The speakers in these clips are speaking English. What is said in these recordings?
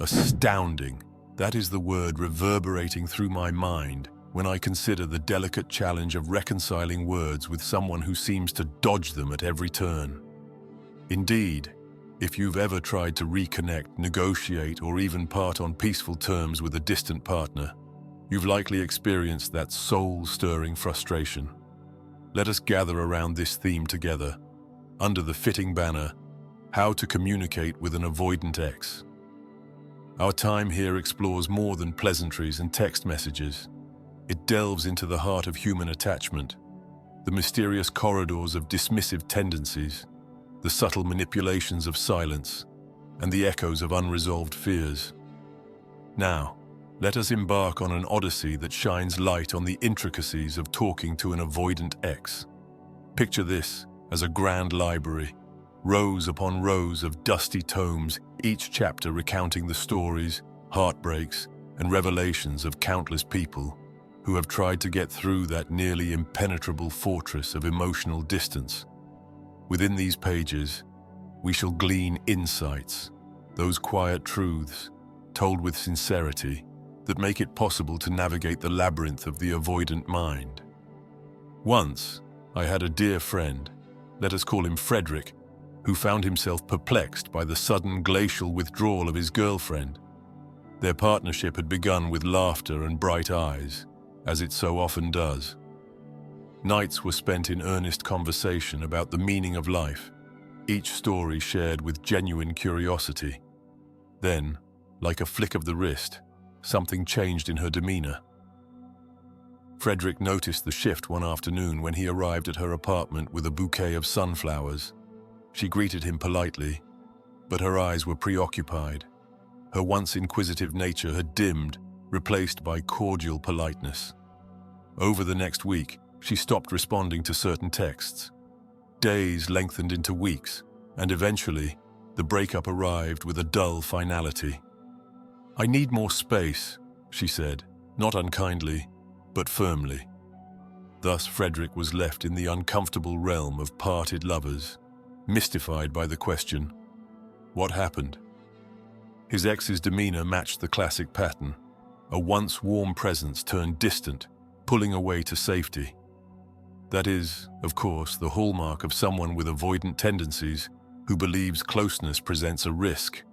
Astounding. That is the word reverberating through my mind when I consider the delicate challenge of reconciling words with someone who seems to dodge them at every turn. Indeed, if you've ever tried to reconnect, negotiate, or even part on peaceful terms with a distant partner, you've likely experienced that soul-stirring frustration. Let us gather around this theme together, under the fitting banner, How to Communicate with an Avoidant Ex. Our time here explores more than pleasantries and text messages. It delves into the heart of human attachment, the mysterious corridors of dismissive tendencies, the subtle manipulations of silence, and the echoes of unresolved fears. Now, let us embark on an odyssey that shines light on the intricacies of talking to an avoidant ex. Picture this as a grand library, rows upon rows of dusty tomes, each chapter recounting the stories, heartbreaks, and revelations of countless people who have tried to get through that nearly impenetrable fortress of emotional distance. Within these pages, we shall glean insights, those quiet truths, told with sincerity, that make it possible to navigate the labyrinth of the avoidant mind. Once, I had a dear friend, let us call him Frederick, who found himself perplexed by the sudden glacial withdrawal of his girlfriend. Their partnership had begun with laughter and bright eyes, as it so often does. Nights were spent in earnest conversation about the meaning of life, each story shared with genuine curiosity. Then, like a flick of the wrist, something changed in her demeanor. Frederick noticed the shift one afternoon when he arrived at her apartment with a bouquet of sunflowers. She greeted him politely, but her eyes were preoccupied. Her once inquisitive nature had dimmed, replaced by cordial politeness. Over the next week, she stopped responding to certain texts. Days lengthened into weeks, and eventually, the breakup arrived with a dull finality. "I need more space," she said, not unkindly, but firmly. Thus, Frederick was left in the uncomfortable realm of parted lovers, mystified by the question, what happened? His ex's demeanor matched the classic pattern. A once warm presence turned distant, pulling away to safety. That is, of course, the hallmark of someone with avoidant tendencies who believes closeness presents a risk,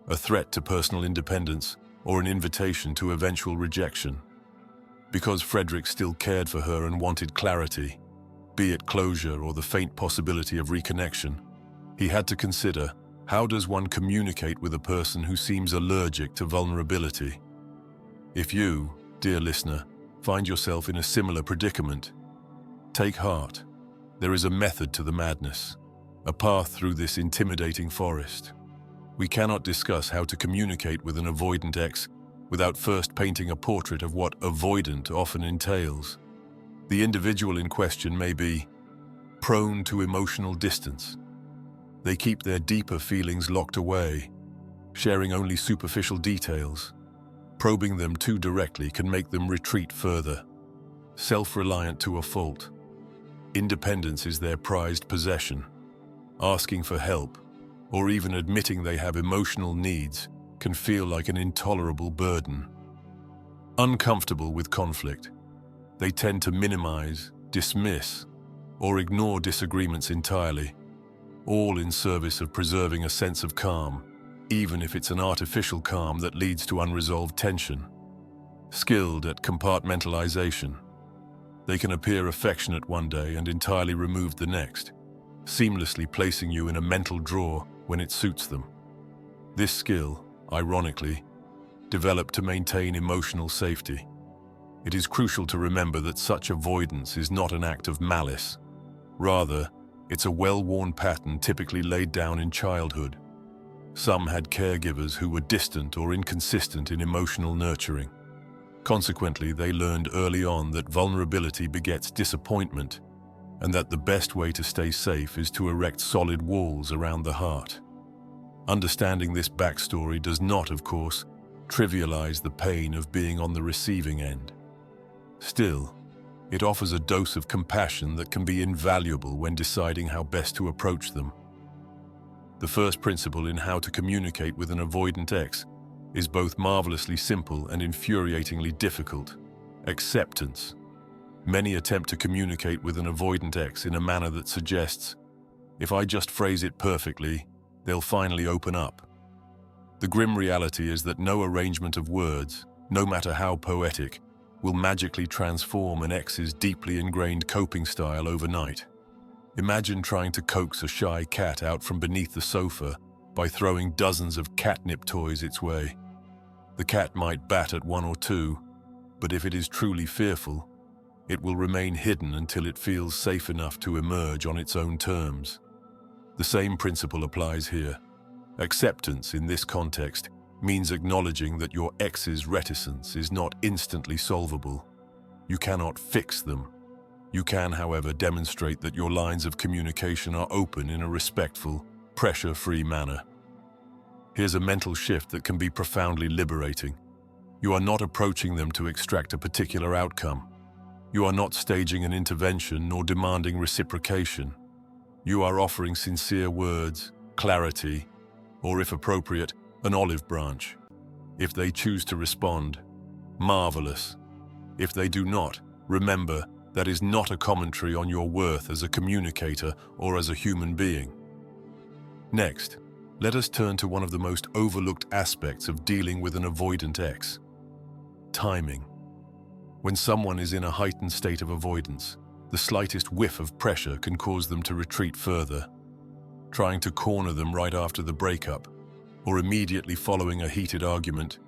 a threat to personal independence, or an invitation to eventual rejection. Because Frederick still cared for her and wanted clarity, be it closure or the faint possibility of reconnection, he had to consider, how does one communicate with a person who seems allergic to vulnerability? If you, dear listener, find yourself in a similar predicament, take heart. There is a method to the madness, a path through this intimidating forest. We cannot discuss how to communicate with an avoidant ex without first painting a portrait of what avoidant often entails. The individual in question may be prone to emotional distance. They keep their deeper feelings locked away, sharing only superficial details. Probing them too directly can make them retreat further. Self-reliant to a fault. Independence is their prized possession. Asking for help, or even admitting they have emotional needs, can feel like an intolerable burden. Uncomfortable with conflict, they tend to minimize, dismiss, or ignore disagreements entirely, all in service of preserving a sense of calm, even if it's an artificial calm that leads to unresolved tension. Skilled at compartmentalization, they can appear affectionate one day and entirely removed the next, seamlessly placing you in a mental drawer when it suits them. This skill, ironically, developed to maintain emotional safety. It is crucial to remember that such avoidance is not an act of malice. Rather, it's a well-worn pattern typically laid down in childhood. Some had caregivers who were distant or inconsistent in emotional nurturing. Consequently, they learned early on that vulnerability begets disappointment, and that the best way to stay safe is to erect solid walls around the heart. Understanding this backstory does not, of course, trivialize the pain of being on the receiving end. Still, it offers a dose of compassion that can be invaluable when deciding how best to approach them. The first principle in how to communicate with an avoidant ex is both marvelously simple and infuriatingly difficult: acceptance. Many attempt to communicate with an avoidant ex in a manner that suggests, if I just phrase it perfectly, they'll finally open up. The grim reality is that no arrangement of words, no matter how poetic, will magically transform an ex's deeply ingrained coping style overnight. Imagine trying to coax a shy cat out from beneath the sofa by throwing dozens of catnip toys its way. The cat might bat at one or two, but if it is truly fearful, it will remain hidden until it feels safe enough to emerge on its own terms. The same principle applies here. Acceptance in this context means acknowledging that your ex's reticence is not instantly solvable. You cannot fix them. You can, however, demonstrate that your lines of communication are open in a respectful, pressure-free manner. Here's a mental shift that can be profoundly liberating. You are not approaching them to extract a particular outcome. You are not staging an intervention nor demanding reciprocation. You are offering sincere words, clarity, or if appropriate, an olive branch. If they choose to respond, marvelous. If they do not, remember, that is not a commentary on your worth as a communicator or as a human being. Next, let us turn to one of the most overlooked aspects of dealing with an avoidant ex: timing. When someone is in a heightened state of avoidance, the slightest whiff of pressure can cause them to retreat further. Trying to corner them right after the breakup, or immediately following a heated argument,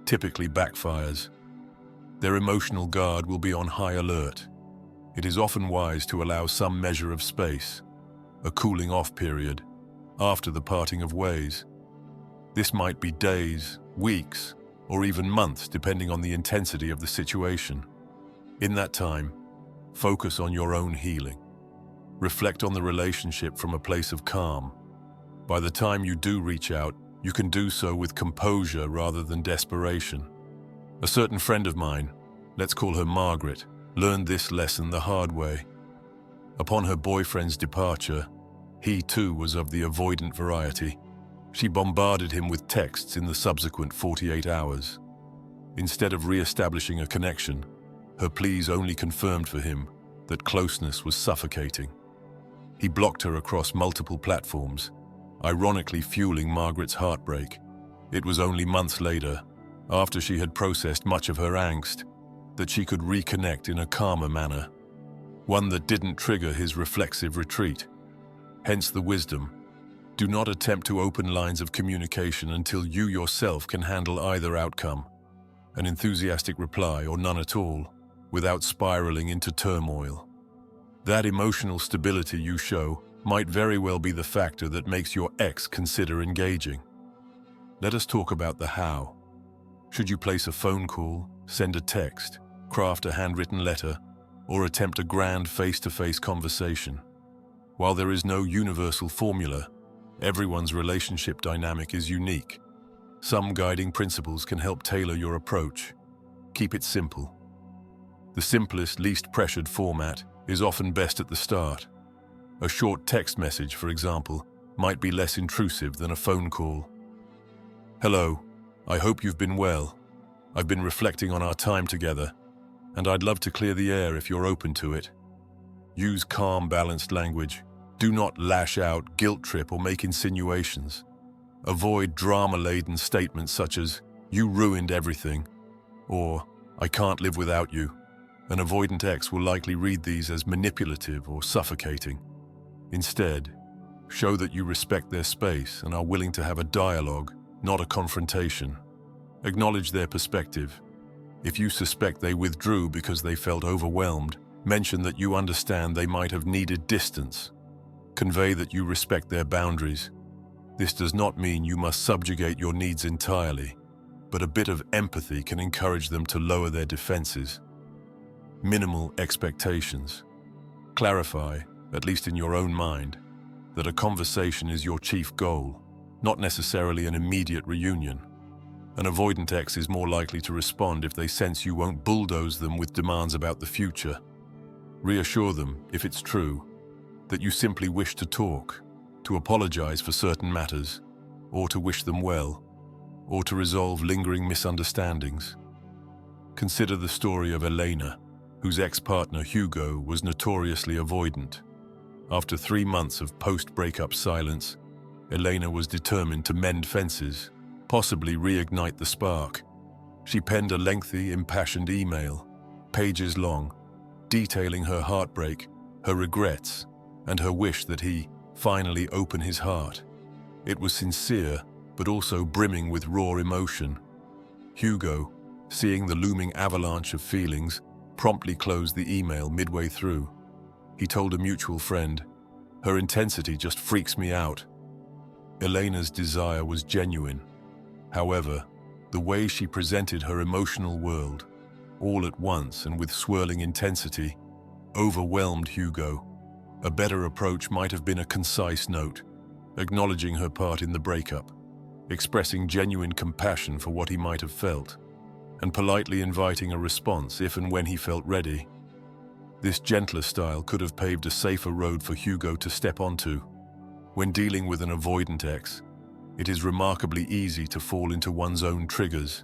typically backfires. Their emotional guard will be on high alert. It is often wise to allow some measure of space, a cooling off period, after the parting of ways. This might be days, weeks, or even months, depending on the intensity of the situation. In that time, focus on your own healing. Reflect on the relationship from a place of calm. By the time you do reach out, you can do so with composure rather than desperation. A certain friend of mine, let's call her Margaret, learned this lesson the hard way. Upon her boyfriend's departure, he too was of the avoidant variety. She bombarded him with texts in the subsequent 48 hours. Instead of re-establishing a connection, her pleas only confirmed for him that closeness was suffocating. He blocked her across multiple platforms, ironically fueling Margaret's heartbreak. It was only months later, after she had processed much of her angst, that she could reconnect in a calmer manner, one that didn't trigger his reflexive retreat. Hence the wisdom: do not attempt to open lines of communication until you yourself can handle either outcome, an enthusiastic reply or none at all, without spiraling into turmoil. That emotional stability you show might very well be the factor that makes your ex consider engaging. Let us talk about the how. Should you place a phone call, send a text, craft a handwritten letter, or attempt a grand face-to-face conversation? While there is no universal formula, everyone's relationship dynamic is unique. Some guiding principles can help tailor your approach. Keep it simple. The simplest, least pressured format is often best at the start. A short text message, for example, might be less intrusive than a phone call. Hello, I hope you've been well. I've been reflecting on our time together, and I'd love to clear the air if you're open to it. Use calm, balanced language. Do not lash out, guilt trip, or make insinuations. Avoid drama-laden statements such as, "You ruined everything," or "I can't live without you." An avoidant ex will likely read these as manipulative or suffocating. Instead, show that you respect their space and are willing to have a dialogue, not a confrontation. Acknowledge their perspective. If you suspect they withdrew because they felt overwhelmed, mention that you understand they might have needed distance. Convey that you respect their boundaries. This does not mean you must subjugate your needs entirely, but a bit of empathy can encourage them to lower their defenses. Minimal expectations. Clarify, at least in your own mind, that a conversation is your chief goal, not necessarily an immediate reunion. An avoidant ex is more likely to respond if they sense you won't bulldoze them with demands about the future. Reassure them, if it's true, that you simply wish to talk, to apologize for certain matters, or to wish them well. or to resolve lingering misunderstandings. Consider the story of Elena, whose ex-partner Hugo was notoriously avoidant. After 3 months of post-breakup silence, Elena was determined to mend fences, possibly reignite the spark. She penned a lengthy, impassioned email, pages long, detailing her heartbreak, her regrets, and her wish that he finally open his heart. It was sincere, but also brimming with raw emotion. Hugo, seeing the looming avalanche of feelings, promptly closed the email midway through. He told a mutual friend, "Her intensity just freaks me out." Elena's desire was genuine. However, the way she presented her emotional world, all at once and with swirling intensity, overwhelmed Hugo. A better approach might have been a concise note, acknowledging her part in the breakup, expressing genuine compassion for what he might have felt, and politely inviting a response if and when he felt ready. This gentler style could have paved a safer road for Hugo to step onto. When dealing with an avoidant ex, it is remarkably easy to fall into one's own triggers,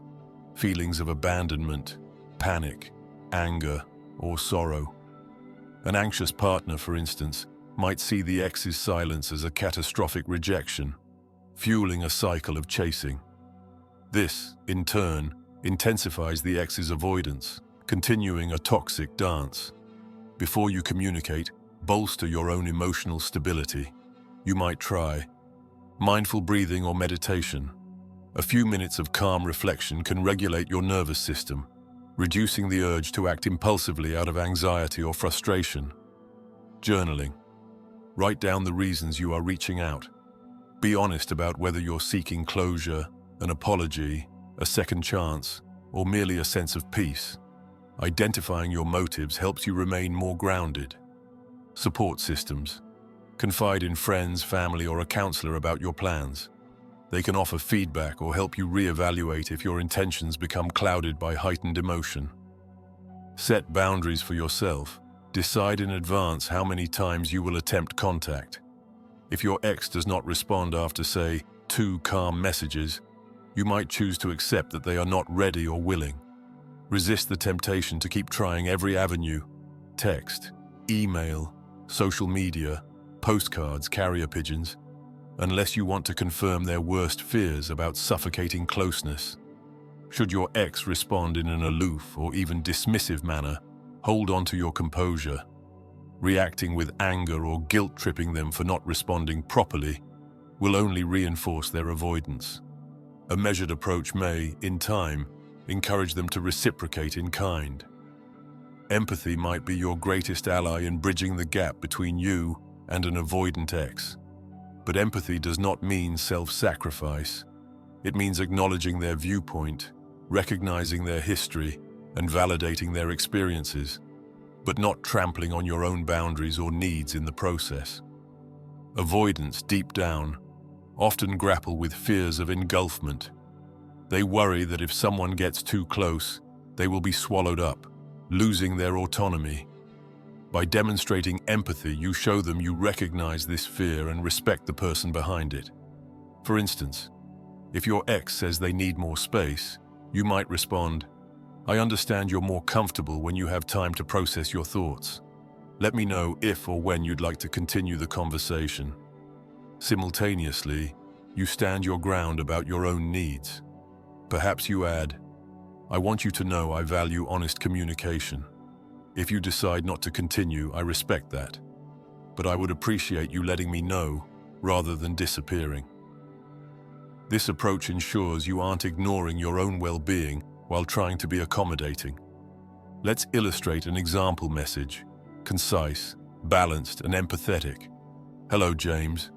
feelings of abandonment, panic, anger, or sorrow. An anxious partner, for instance, might see the ex's silence as a catastrophic rejection, fueling a cycle of chasing. This, in turn, intensifies the ex's avoidance, continuing a toxic dance. Before you communicate, bolster your own emotional stability. You might try mindful breathing or meditation. A few minutes of calm reflection can regulate your nervous system, reducing the urge to act impulsively out of anxiety or frustration. Journaling. Write down the reasons you are reaching out. Be honest about whether you're seeking closure, an apology, a second chance, or merely a sense of peace. Identifying your motives helps you remain more grounded. Support systems. Confide in friends, family, or a counselor about your plans. They can offer feedback or help you reevaluate if your intentions become clouded by heightened emotion. Set boundaries for yourself. Decide in advance how many times you will attempt contact. If your ex does not respond after, say, 2 calm messages, you might choose to accept that they are not ready or willing. Resist the temptation to keep trying every avenue: text, email, social media, postcards, carrier pigeons, unless you want to confirm their worst fears about suffocating closeness. Should your ex respond in an aloof or even dismissive manner, hold on to your composure. Reacting with anger or guilt-tripping them for not responding properly will only reinforce their avoidance. A measured approach may, in time, encourage them to reciprocate in kind. Empathy might be your greatest ally in bridging the gap between you and an avoidant ex. But empathy does not mean self-sacrifice. It means acknowledging their viewpoint, recognizing their history, and validating their experiences, but not trampling on your own boundaries or needs in the process. Avoidants, deep down, often grapple with fears of engulfment. They worry that if someone gets too close, they will be swallowed up, losing their autonomy. By demonstrating empathy, you show them you recognize this fear and respect the person behind it. For instance, if your ex says they need more space, you might respond, "I understand you're more comfortable when you have time to process your thoughts. Let me know if or when you'd like to continue the conversation." Simultaneously, you stand your ground about your own needs. Perhaps you add, "I want you to know I value honest communication. If you decide not to continue, I respect that. But I would appreciate you letting me know rather than disappearing." This approach ensures you aren't ignoring your own well-being while trying to be accommodating. Let's illustrate an example message, concise, balanced, and empathetic. "Hello, James.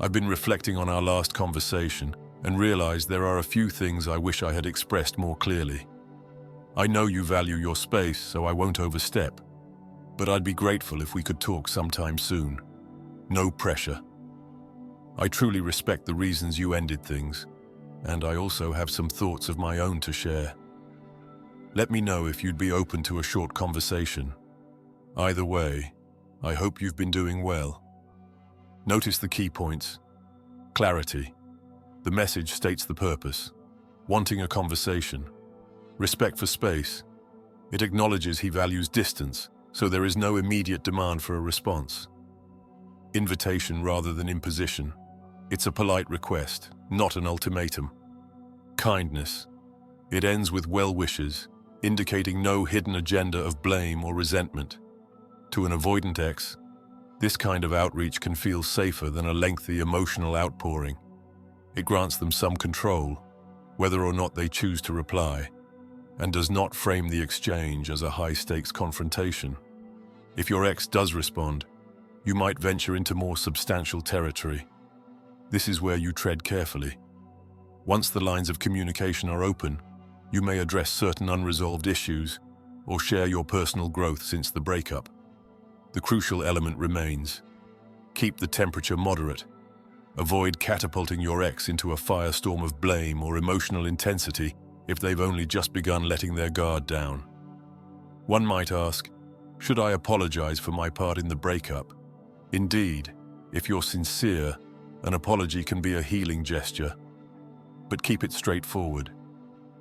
I've been reflecting on our last conversation and realized there are a few things I wish I had expressed more clearly. I know you value your space, so I won't overstep, but I'd be grateful if we could talk sometime soon. No pressure. I truly respect the reasons you ended things, and I also have some thoughts of my own to share. Let me know if you'd be open to a short conversation. Either way, I hope you've been doing well." Notice the key points. Clarity. The message states the purpose. wanting a conversation, respect for space. It acknowledges he values distance, so there is no immediate demand for a response. Invitation rather than imposition. It's a polite request, not an ultimatum. Kindness. It ends with well wishes, indicating no hidden agenda of blame or resentment. To an avoidant ex, this kind of outreach can feel safer than a lengthy emotional outpouring. It grants them some control, whether or not they choose to reply, and does not frame the exchange as a high-stakes confrontation. If your ex does respond, you might venture into more substantial territory. This is where you tread carefully. Once the lines of communication are open, you may address certain unresolved issues or share your personal growth since the breakup. The crucial element remains. Keep the temperature moderate. Avoid catapulting your ex into a firestorm of blame or emotional intensity if they've only just begun letting their guard down. One might ask, should I apologize for my part in the breakup? Indeed, if you're sincere, an apology can be a healing gesture. But keep it straightforward.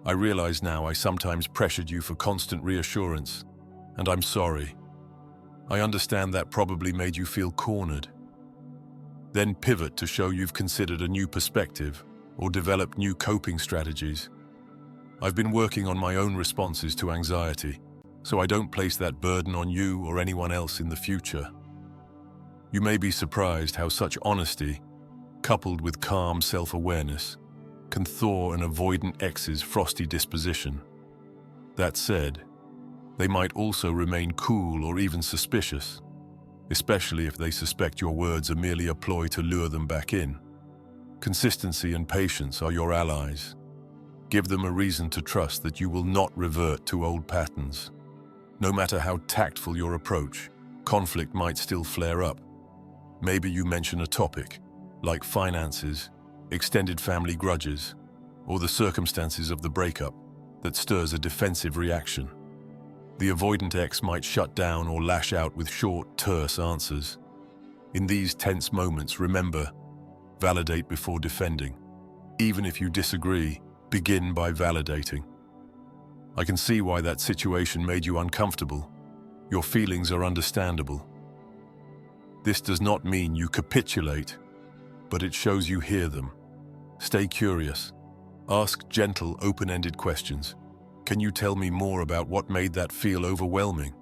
I realize now I sometimes pressured you for constant reassurance, and I'm sorry. I understand that probably made you feel cornered. Then pivot to show you've considered a new perspective or developed new coping strategies. I've been working on my own responses to anxiety, so I don't place that burden on you or anyone else in the future. You may be surprised how such honesty, coupled with calm self-awareness, can thaw an avoidant ex's frosty disposition. That said, they might also remain cool or even suspicious, especially if they suspect your words are merely a ploy to lure them back in. Consistency and patience are your allies. Give them a reason to trust that you will not revert to old patterns. No matter how tactful your approach, conflict might still flare up. Maybe you mention a topic, like finances, extended family grudges, or the circumstances of the breakup, that stirs a defensive reaction. The avoidant ex might shut down or lash out with short, terse answers. In these tense moments, remember, validate before defending. Even if you disagree, begin by validating. I can see why that situation made you uncomfortable. Your feelings are understandable. This does not mean you capitulate, but it shows you hear them. Stay curious. Ask gentle, open-ended questions. Can you tell me more about what made that feel overwhelming?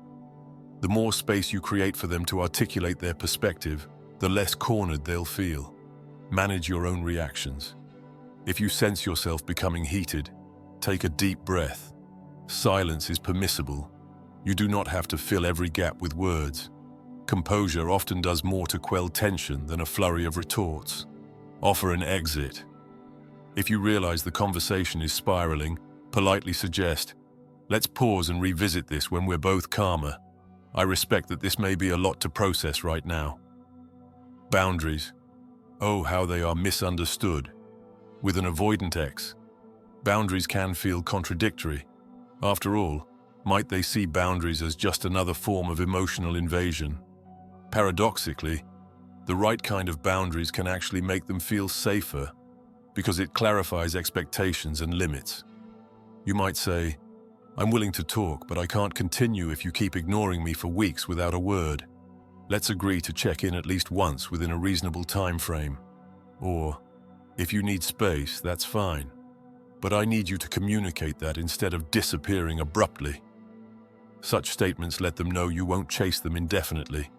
The more space you create for them to articulate their perspective, the less cornered they'll feel. Manage your own reactions. If you sense yourself becoming heated, take a deep breath. Silence is permissible. You do not have to fill every gap with words. Composure often does more to quell tension than a flurry of retorts. Offer an exit. If you realize the conversation is spiraling, politely suggest, let's pause and revisit this when we're both calmer. I respect that this may be a lot to process right now. Boundaries. Oh, how they are misunderstood. With an avoidant ex, boundaries can feel contradictory. After all, might they see boundaries as just another form of emotional invasion? Paradoxically, the right kind of boundaries can actually make them feel safer because it clarifies expectations and limits. You might say, I'm willing to talk, but I can't continue if you keep ignoring me for weeks without a word. Let's agree to check in at least once within a reasonable time frame. Or, if you need space, that's fine. But I need you to communicate that instead of disappearing abruptly. Such statements let them know you won't chase them indefinitely,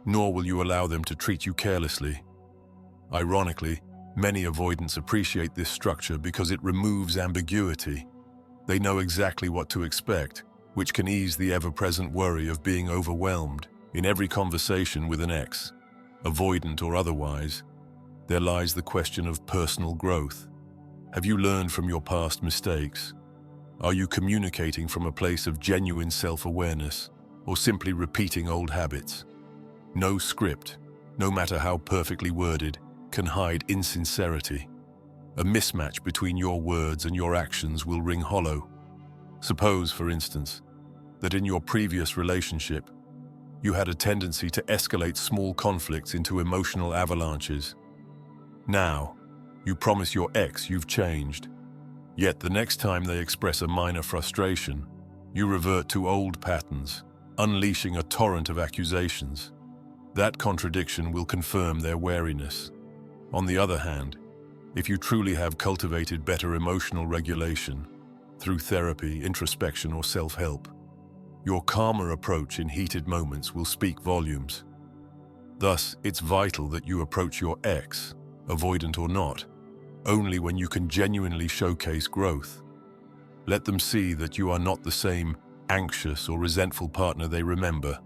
nor will you allow them to treat you carelessly. Ironically, many avoidants appreciate this structure because it removes ambiguity. They know exactly what to expect, which can ease the ever-present worry of being overwhelmed. In every conversation with an ex, avoidant or otherwise, there lies the question of personal growth. Have you learned from your past mistakes? Are you communicating from a place of genuine self-awareness, or simply repeating old habits? No script, no matter how perfectly worded, can hide insincerity. A mismatch between your words and your actions will ring hollow. Suppose, for instance, that in your previous relationship, you had a tendency to escalate small conflicts into emotional avalanches. Now, you promise your ex you've changed. Yet the next time they express a minor frustration, you revert to old patterns, unleashing a torrent of accusations. That contradiction will confirm their wariness. On the other hand, if you truly have cultivated better emotional regulation through therapy, introspection, or self-help, your calmer approach in heated moments will speak volumes. Thus, it's vital that you approach your ex, avoidant or not, only when you can genuinely showcase growth. Let them see that you are not the same anxious or resentful partner they remember.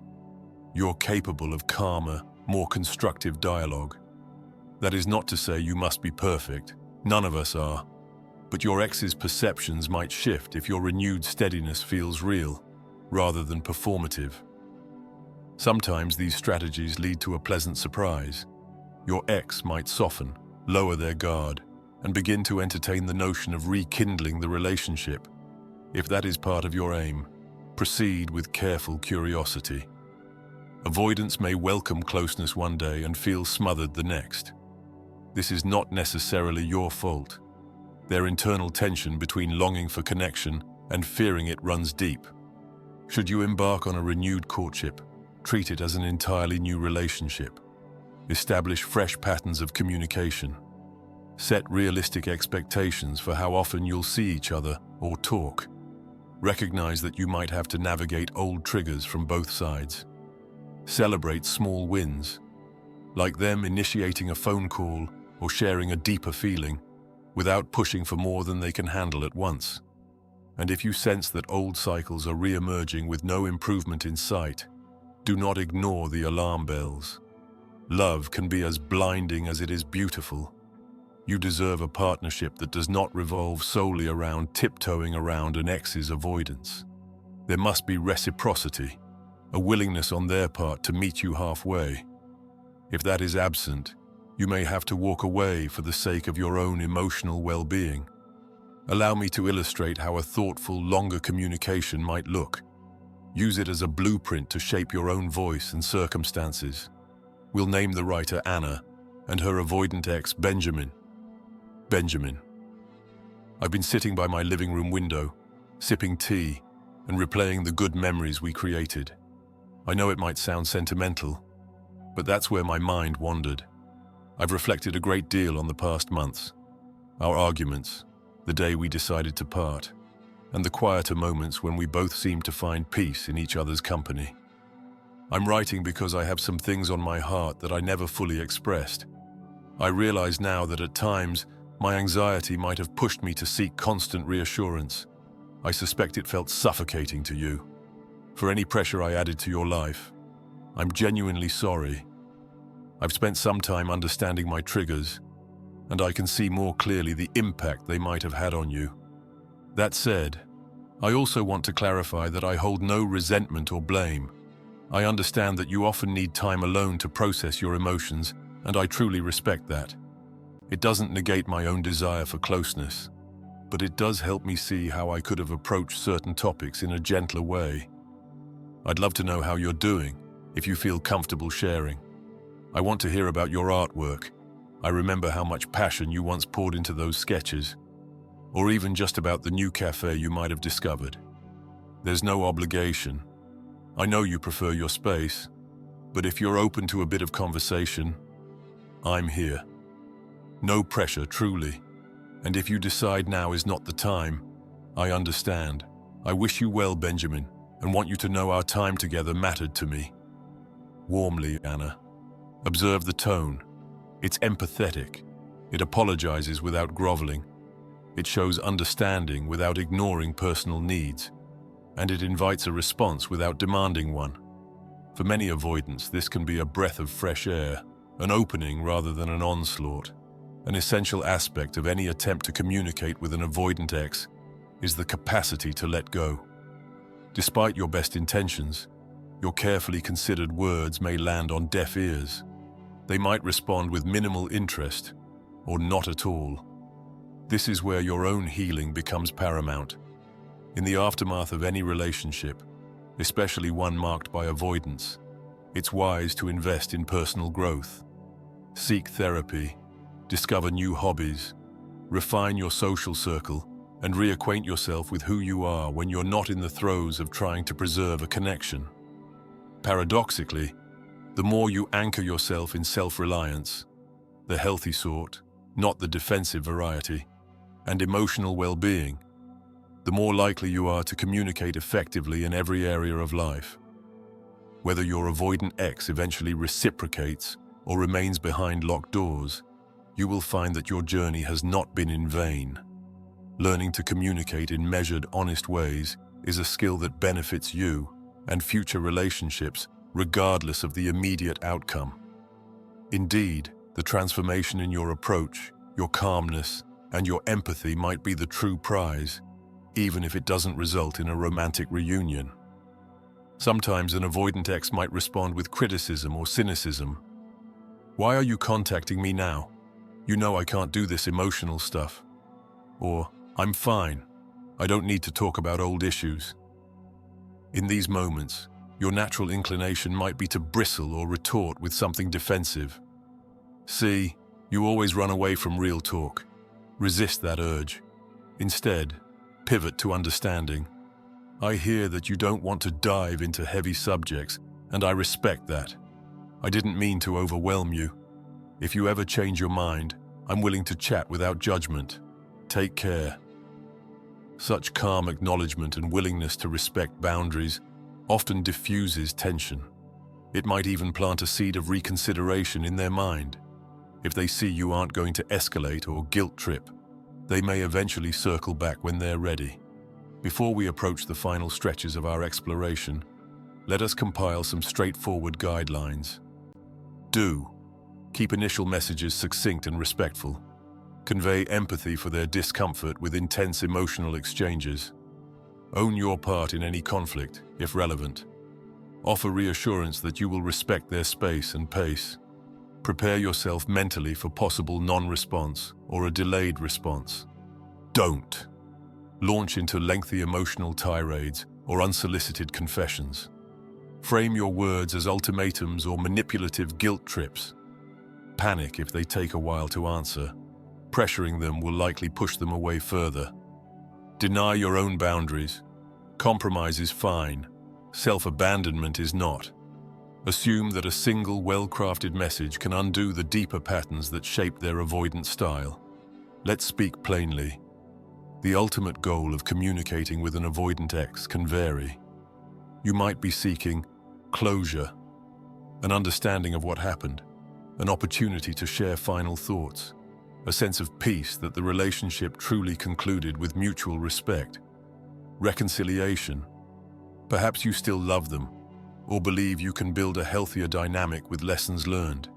You're capable of calmer, more constructive dialogue. That is not to say you must be perfect. None of us are. But your ex's perceptions might shift if your renewed steadiness feels real, rather than performative. Sometimes these strategies lead to a pleasant surprise. Your ex might soften, lower their guard, and begin to entertain the notion of rekindling the relationship. If that is part of your aim, proceed with careful curiosity. Avoidance may welcome closeness one day and feel smothered the next. This is not necessarily your fault. Their internal tension between longing for connection and fearing it runs deep. Should you embark on a renewed courtship, treat it as an entirely new relationship. Establish fresh patterns of communication. Set realistic expectations for how often you'll see each other or talk. Recognize that you might have to navigate old triggers from both sides. Celebrate small wins, like them initiating a phone call or sharing a deeper feeling, without pushing for more than they can handle at once. And if you sense that old cycles are re-emerging with no improvement in sight, do not ignore the alarm bells. Love can be as blinding as it is beautiful. You deserve a partnership that does not revolve solely around tiptoeing around an ex's avoidance. There must be reciprocity, a willingness on their part to meet you halfway. If that is absent, you may have to walk away for the sake of your own emotional well-being. Allow me to illustrate how a thoughtful, longer communication might look. Use it as a blueprint to shape your own voice and circumstances. We'll name the writer Anna and her avoidant ex Benjamin. Benjamin. I've been sitting by my living room window, sipping tea and replaying the good memories we created. I know it might sound sentimental, but that's where my mind wandered. I've reflected a great deal on the past months, our arguments, the day we decided to part, and the quieter moments when we both seemed to find peace in each other's company. I'm writing because I have some things on my heart that I never fully expressed. I realize now that at times, my anxiety might have pushed me to seek constant reassurance. I suspect it felt suffocating to you. For any pressure I added to your life, I'm genuinely sorry. I've spent some time understanding my triggers, and I can see more clearly the impact they might have had on you. That said, I also want to clarify that I hold no resentment or blame. I understand that you often need time alone to process your emotions, and I truly respect that. It doesn't negate my own desire for closeness, but it does help me see how I could have approached certain topics in a gentler way. I'd love to know how you're doing, if you feel comfortable sharing. I want to hear about your artwork. I remember how much passion you once poured into those sketches, or even just about the new cafe you might have discovered. There's no obligation. I know you prefer your space, but if you're open to a bit of conversation, I'm here. No pressure, truly. And if you decide now is not the time, I understand. I wish you well, Benjamin, and want you to know our time together mattered to me. Warmly, Anna. Observe the tone. It's empathetic. It apologizes without groveling. It shows understanding without ignoring personal needs. And it invites a response without demanding one. For many avoidants, this can be a breath of fresh air, an opening rather than an onslaught. An essential aspect of any attempt to communicate with an avoidant ex is the capacity to let go. Despite your best intentions, your carefully considered words may land on deaf ears. They might respond with minimal interest, or not at all. This is where your own healing becomes paramount. In the aftermath of any relationship, especially one marked by avoidance, it's wise to invest in personal growth. Seek therapy, discover new hobbies, refine your social circle, and reacquaint yourself with who you are when you're not in the throes of trying to preserve a connection. Paradoxically, the more you anchor yourself in self-reliance, the healthy sort, not the defensive variety, and emotional well-being, the more likely you are to communicate effectively in every area of life. Whether your avoidant ex eventually reciprocates or remains behind locked doors, you will find that your journey has not been in vain. Learning to communicate in measured, honest ways is a skill that benefits you and future relationships regardless of the immediate outcome. Indeed, the transformation in your approach, your calmness, and your empathy might be the true prize, even if it doesn't result in a romantic reunion. Sometimes an avoidant ex might respond with criticism or cynicism. "Why are you contacting me now? You know I can't do this emotional stuff." Or, "I'm fine. I don't need to talk about old issues." In these moments, your natural inclination might be to bristle or retort with something defensive. See, you always run away from real talk. Resist that urge. Instead, pivot to understanding. "I hear that you don't want to dive into heavy subjects, and I respect that. I didn't mean to overwhelm you. If you ever change your mind, I'm willing to chat without judgment. Take care." Such calm acknowledgement and willingness to respect boundaries often diffuses tension. It might even plant a seed of reconsideration in their mind. If they see you aren't going to escalate or guilt trip, they may eventually circle back when they're ready. Before we approach the final stretches of our exploration, let us compile some straightforward guidelines. Keep initial messages succinct and respectful. Convey empathy for their discomfort with intense emotional exchanges. Own your part in any conflict, if relevant. Offer reassurance that you will respect their space and pace. Prepare yourself mentally for possible non-response or a delayed response. Don't launch into lengthy emotional tirades or unsolicited confessions. Frame your words as ultimatums or manipulative guilt trips. Panic if they take a while to answer. Pressuring them will likely push them away further. Deny your own boundaries. Compromise is fine. Self-abandonment is not. Assume that a single well-crafted message can undo the deeper patterns that shape their avoidant style. Let's speak plainly. The ultimate goal of communicating with an avoidant ex can vary. You might be seeking closure, an understanding of what happened, an opportunity to share final thoughts, a sense of peace that the relationship truly concluded with mutual respect. Reconciliation. Perhaps you still love them, or believe you can build a healthier dynamic with lessons learned.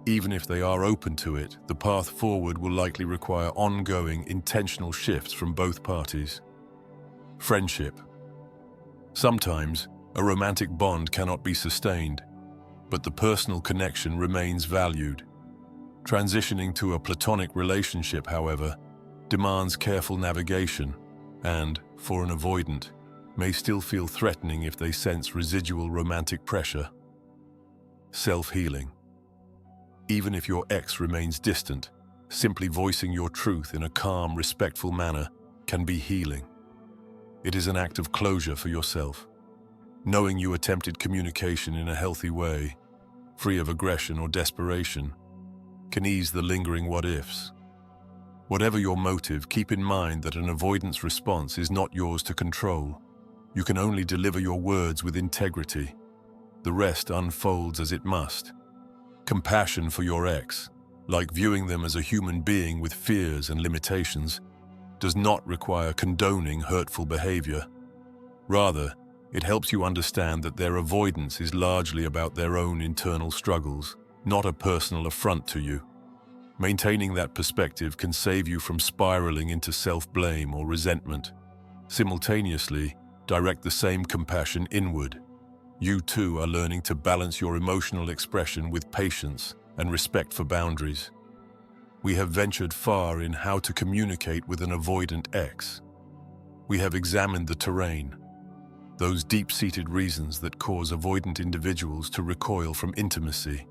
Even if they are open to it, the path forward will likely require ongoing, intentional shifts from both parties. Friendship. Sometimes, a romantic bond cannot be sustained, but the personal connection remains valued. Transitioning to a platonic relationship, however, demands careful navigation and, for an avoidant, may still feel threatening if they sense residual romantic pressure. Self-healing. Even if your ex remains distant, simply voicing your truth in a calm, respectful manner can be healing. It is an act of closure for yourself. Knowing you attempted communication in a healthy way, free of aggression or desperation, can ease the lingering what-ifs. Whatever your motive, keep in mind that an avoidance response is not yours to control. You can only deliver your words with integrity. The rest unfolds as it must. Compassion for your ex, like viewing them as a human being with fears and limitations, does not require condoning hurtful behavior. Rather, it helps you understand that their avoidance is largely about their own internal struggles, not a personal affront to you. Maintaining that perspective can save you from spiraling into self-blame or resentment. Simultaneously, direct the same compassion inward. You too are learning to balance your emotional expression with patience and respect for boundaries. We have ventured far in how to communicate with an avoidant ex. We have examined the terrain, those deep-seated reasons that cause avoidant individuals to recoil from intimacy.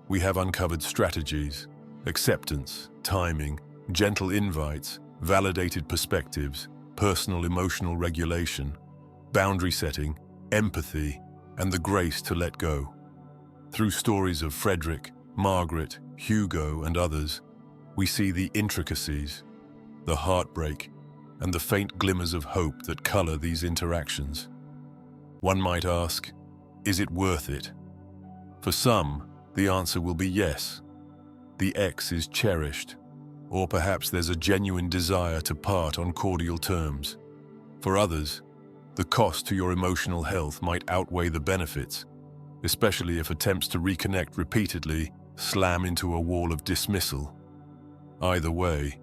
We have uncovered strategies, acceptance, timing, gentle invites, validated perspectives, personal emotional regulation, boundary setting, empathy, and the grace to let go. Through stories of Frederick, Margaret, Hugo, and others, we see the intricacies, the heartbreak, and the faint glimmers of hope that color these interactions. One might ask, is it worth it? For some, the answer will be yes. The ex is cherished, or perhaps there's a genuine desire to part on cordial terms. For others, the cost to your emotional health might outweigh the benefits, especially if attempts to reconnect repeatedly slam into a wall of dismissal. Either way,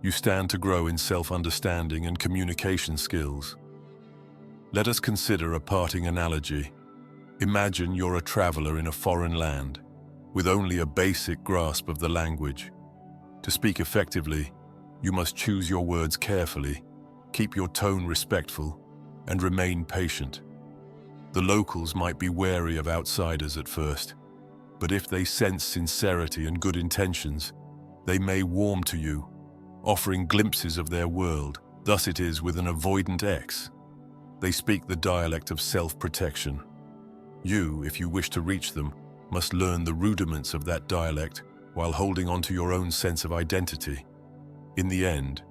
you stand to grow in self-understanding and communication skills. Let us consider a parting analogy. Imagine you're a traveler in a foreign land, with only a basic grasp of the language. To speak effectively, you must choose your words carefully, keep your tone respectful, and remain patient. The locals might be wary of outsiders at first, but if they sense sincerity and good intentions, they may warm to you, offering glimpses of their world. Thus it is with an avoidant ex. They speak the dialect of self-protection. You, if you wish to reach them, must learn the rudiments of that dialect while holding on to your own sense of identity. In the end,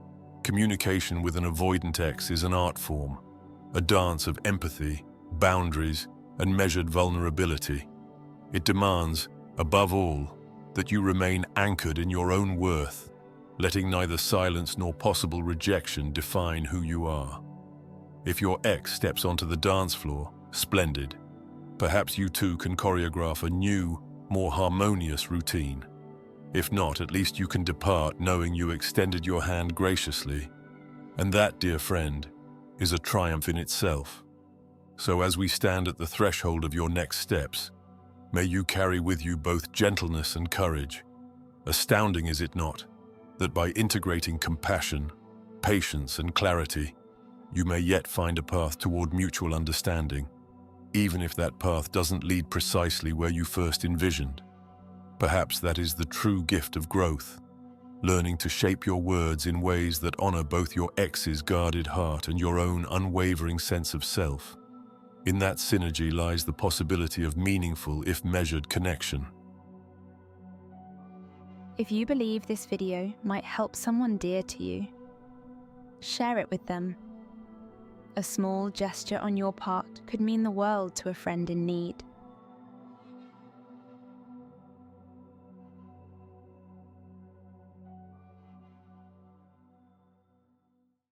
communication with an avoidant ex is an art form, a dance of empathy, boundaries, and measured vulnerability. It demands, above all, that you remain anchored in your own worth, letting neither silence nor possible rejection define who you are. If your ex steps onto the dance floor, splendid. Perhaps you too can choreograph a new, more harmonious routine. If not, at least you can depart knowing you extended your hand graciously. And that, dear friend, is a triumph in itself. So as we stand at the threshold of your next steps, may you carry with you both gentleness and courage. Astounding, is it not, that by integrating compassion, patience, and clarity, you may yet find a path toward mutual understanding, even if that path doesn't lead precisely where you first envisioned. Perhaps that is the true gift of growth, learning to shape your words in ways that honor both your ex's guarded heart and your own unwavering sense of self. In that synergy lies the possibility of meaningful, if measured, connection. If you believe this video might help someone dear to you, share it with them. A small gesture on your part could mean the world to a friend in need.